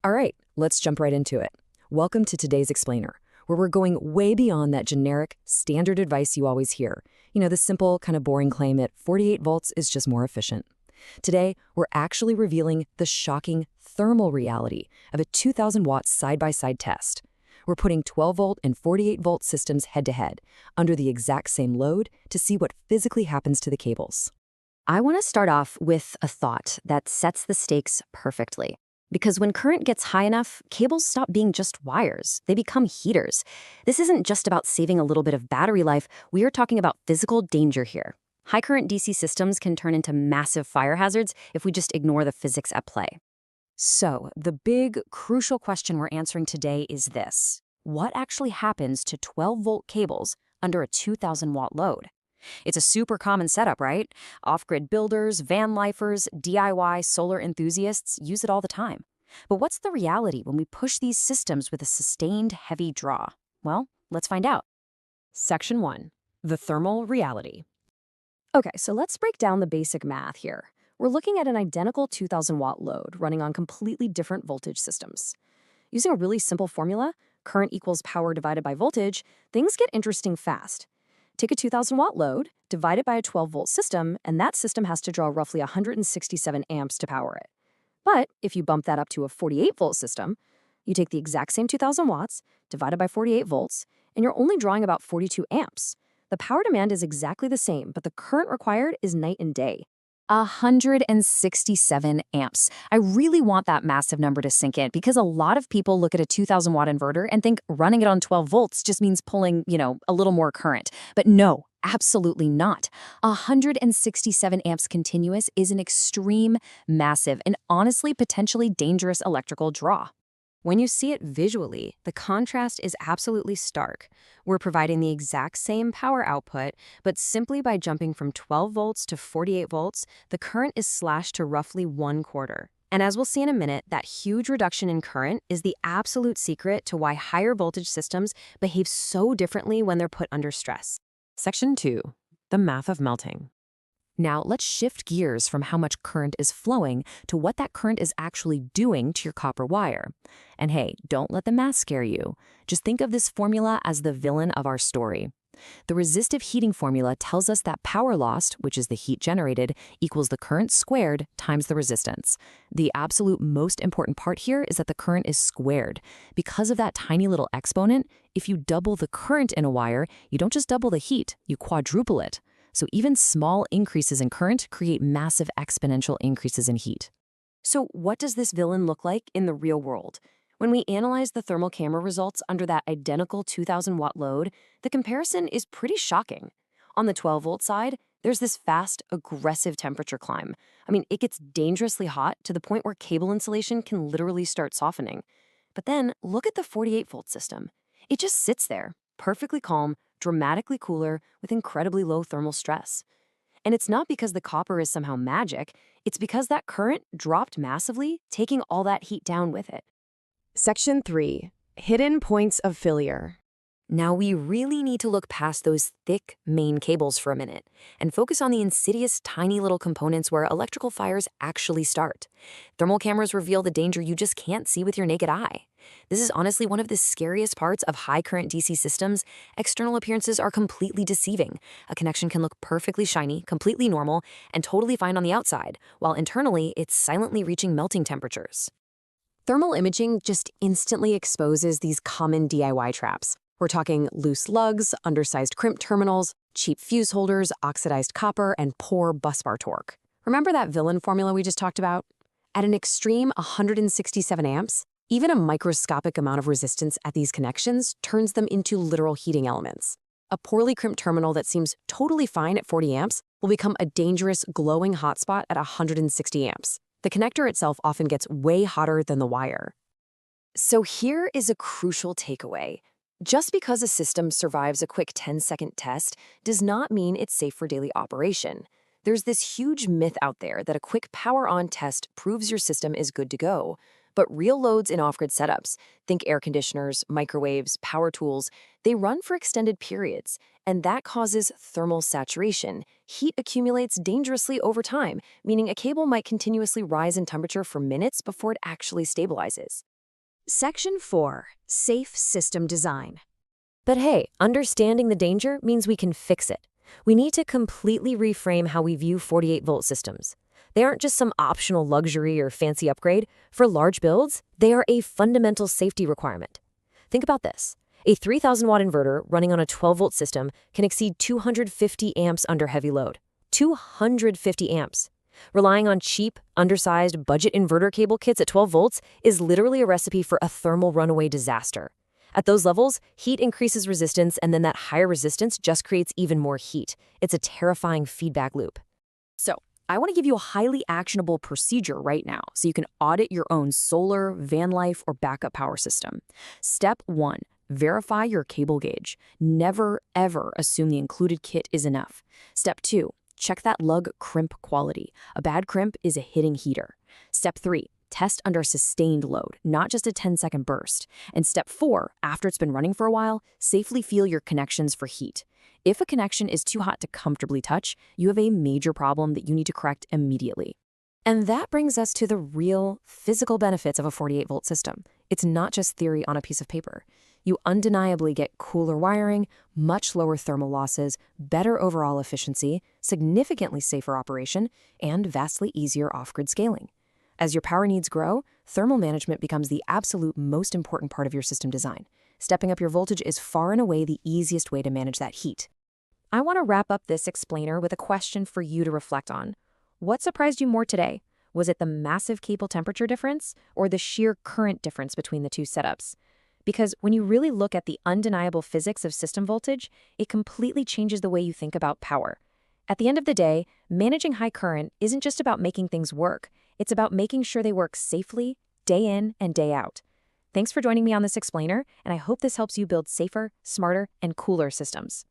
All right, let's jump right into it. Welcome to today's explainer, where we're going way beyond that generic, standard advice you always hear. The simple, kind of boring claim that 48 volts is just more efficient. Today, we're actually revealing the shocking thermal reality of a 2,000-watt side-by-side test. We're putting 12-volt and 48-volt systems head-to-head, under the exact same load, to see what physically happens to the cables. I want to start off with a thought that sets the stakes perfectly. Because when current gets high enough, cables stop being just wires. They become heaters. This isn't just about saving a little bit of battery life. We are talking about physical danger here. High current DC systems can turn into massive fire hazards if we just ignore the physics at play. So, the big, crucial question we're answering today is this. What actually happens to 12-volt cables under a 2,000-watt load? It's a super common setup, right? Off-grid builders, van lifers, DIY solar enthusiasts use it all the time. But what's the reality when we push these systems with a sustained heavy draw? Well, let's find out. Section 1. The thermal reality. Okay, so let's break down the basic math here. We're looking at an identical 2,000-watt load running on completely different voltage systems. Using a really simple formula, current equals power divided by voltage, things get interesting fast. Take a 2,000-watt load, divide it by a 12-volt system, and that system has to draw roughly 167 amps to power it. But if you bump that up to a 48-volt system, you take the exact same 2,000 watts, divided by 48 volts, and you're only drawing about 42 amps. The power demand is exactly the same, but the current required is night and day. 167 amps. I really want that massive number to sink in because a lot of people look at a 2,000-watt inverter and think running it on 12 volts just means pulling, a little more current. But no, absolutely not. 167 amps continuous is an extreme, massive, and honestly potentially dangerous electrical draw. When you see it visually, the contrast is absolutely stark. We're providing the exact same power output, but simply by jumping from 12 volts to 48 volts, the current is slashed to roughly 1/4. And as we'll see in a minute, that huge reduction in current is the absolute secret to why higher voltage systems behave so differently when they're put under stress. Section 2. The math of melting. Now, let's shift gears from how much current is flowing to what that current is actually doing to your copper wire. And hey, don't let the math scare you. Just think of this formula as the villain of our story. The resistive heating formula tells us that power lost, which is the heat generated, equals the current squared times the resistance. The absolute most important part here is that the current is squared. Because of that tiny little exponent, if you double the current in a wire, you don't just double the heat, you quadruple it. So even small increases in current create massive exponential increases in heat. So what does this villain look like in the real world? When we analyze the thermal camera results under that identical 2,000-watt load, the comparison is pretty shocking. On the 12-volt side, there's this fast, aggressive temperature climb. It gets dangerously hot to the point where cable insulation can literally start softening. But then look at the 48-volt system. It just sits there, perfectly calm, dramatically cooler, with incredibly low thermal stress. And it's not because the copper is somehow magic, it's because that current dropped massively, taking all that heat down with it. Section 3. Hidden points of failure. Now we really need to look past those thick main cables for a minute and focus on the insidious tiny little components where electrical fires actually start. Thermal cameras reveal the danger you just can't see with your naked eye. This is honestly one of the scariest parts of high current DC systems. External appearances are completely deceiving. A connection can look perfectly shiny, completely normal, and totally fine on the outside, while internally it's silently reaching melting temperatures. Thermal imaging just instantly exposes these common DIY traps. We're talking loose lugs, undersized crimp terminals, cheap fuse holders, oxidized copper, and poor busbar torque. Remember that villain formula we just talked about? At an extreme 167 amps, even a microscopic amount of resistance at these connections turns them into literal heating elements. A poorly crimped terminal that seems totally fine at 40 amps will become a dangerous, glowing hotspot at 160 amps. The connector itself often gets way hotter than the wire. So here is a crucial takeaway. Just because a system survives a quick 10-second test does not mean it's safe for daily operation. There's this huge myth out there that a quick power-on test proves your system is good to go. But real loads in off-grid setups, think air conditioners, microwaves, power tools, they run for extended periods, and that causes thermal saturation. Heat accumulates dangerously over time, meaning a cable might continuously rise in temperature for minutes before it actually stabilizes. Section 4. Safe System Design. But hey, understanding the danger means we can fix it. We need to completely reframe how we view 48-volt systems. They aren't just some optional luxury or fancy upgrade. For large builds, they are a fundamental safety requirement. Think about this. A 3,000-watt inverter running on a 12-volt system can exceed 250 amps under heavy load. 250 amps. Relying on cheap, undersized, budget inverter cable kits at 12 volts is literally a recipe for a thermal runaway disaster. At those levels, heat increases resistance, and then that higher resistance just creates even more heat. It's a terrifying feedback loop. So, I want to give you a highly actionable procedure right now so you can audit your own solar, van life, or backup power system. Step 1. Verify your cable gauge. Never, ever assume the included kit is enough. Step 2. Check that lug crimp quality. A bad crimp is a hitting heater. Step 3. Test under sustained load, not just a 10-second burst. And step 4, after it's been running for a while, safely feel your connections for heat. If a connection is too hot to comfortably touch, you have a major problem that you need to correct immediately. And that brings us to the real physical benefits of a 48-volt system. It's not just theory on a piece of paper. You undeniably get cooler wiring, much lower thermal losses, better overall efficiency, significantly safer operation, and vastly easier off-grid scaling. As your power needs grow, thermal management becomes the absolute most important part of your system design. Stepping up your voltage is far and away the easiest way to manage that heat. I want to wrap up this explainer with a question for you to reflect on. What surprised you more today? Was it the massive cable temperature difference or the sheer current difference between the two setups? Because when you really look at the undeniable physics of system voltage, it completely changes the way you think about power. At the end of the day, managing high current isn't just about making things work. It's about making sure they work safely, day in and day out. Thanks for joining me on this explainer, and I hope this helps you build safer, smarter, and cooler systems.